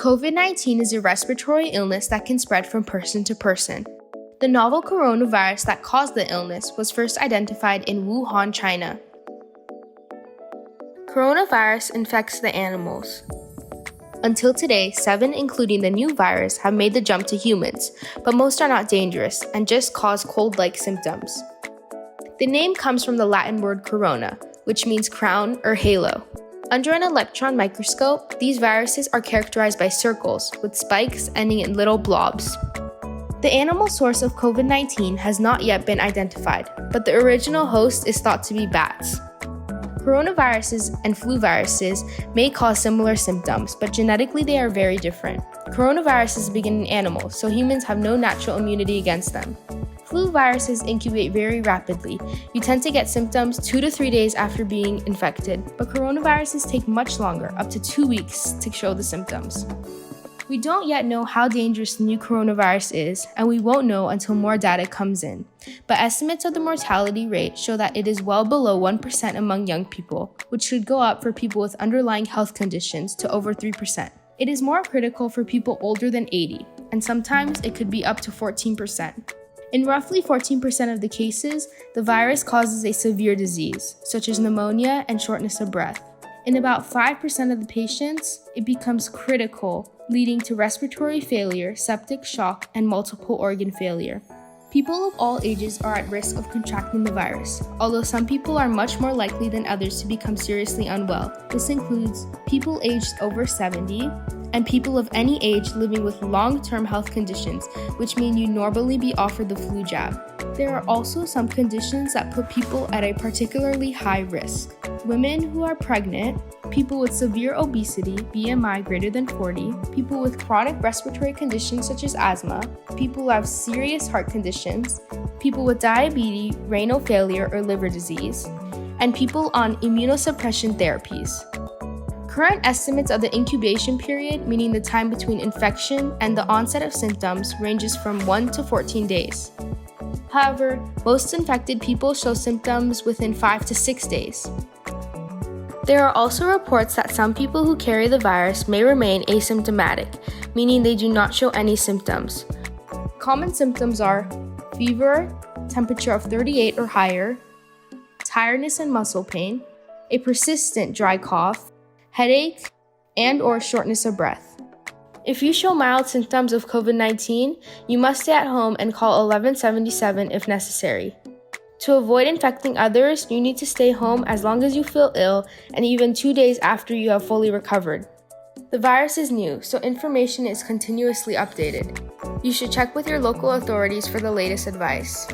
COVID-19 is a respiratory illness that can spread from person to person. The novel coronavirus that caused the illness was first identified in Wuhan, China. Coronavirus infects the animals. Until today, 7, including the new virus, have made the jump to humans, but most are not dangerous and just cause cold-like symptoms. The name comes from the Latin word corona, which means crown or halo. Under an electron microscope, these viruses are characterized by circles with spikes ending in little blobs. The animal source of COVID-19 has not yet been identified, but the original host is thought to be bats. Coronaviruses and flu viruses may cause similar symptoms, but genetically they are very different. Coronaviruses begin in animals, so humans have no natural immunity against them. Flu viruses incubate very rapidly. You tend to get symptoms 2 to 3 days after being infected, but coronaviruses take much longer, up to 2 weeks, to show the symptoms. We don't yet know how dangerous the new coronavirus is, and we won't know until more data comes in. But estimates of the mortality rate show that it is well below 1% among young people, which should go up for people with underlying health conditions to over 3%. It is more critical for people older than 80, and sometimes it could be up to 14%. In roughly 14% of the cases, the virus causes a severe disease, such as pneumonia and shortness of breath. In about 5% of the patients, it becomes critical, leading to respiratory failure, septic shock, and multiple organ failure. People of all ages are at risk of contracting the virus, although some people are much more likely than others to become seriously unwell. This includes people aged over 70 and people of any age living with long-term health conditions, which mean you normally be offered the flu jab. There are also some conditions that put people at a particularly high risk. Women who are pregnant, people with severe obesity, BMI greater than 40, people with chronic respiratory conditions such as asthma, people who have serious heart conditions, people with diabetes, renal failure, or liver disease, and people on immunosuppression therapies. Current estimates of the incubation period, meaning the time between infection and the onset of symptoms, ranges from 1 to 14 days. However, most infected people show symptoms within 5 to 6 days. There are also reports that some people who carry the virus may remain asymptomatic, meaning they do not show any symptoms. Common symptoms are fever, temperature of 38 or higher, tiredness and muscle pain, a persistent dry cough, headache, and/or shortness of breath. If you show mild symptoms of COVID-19, you must stay at home and call 1177 if necessary. To avoid infecting others, you need to stay home as long as you feel ill and even 2 days after you have fully recovered. The virus is new, so information is continuously updated. You should check with your local authorities for the latest advice.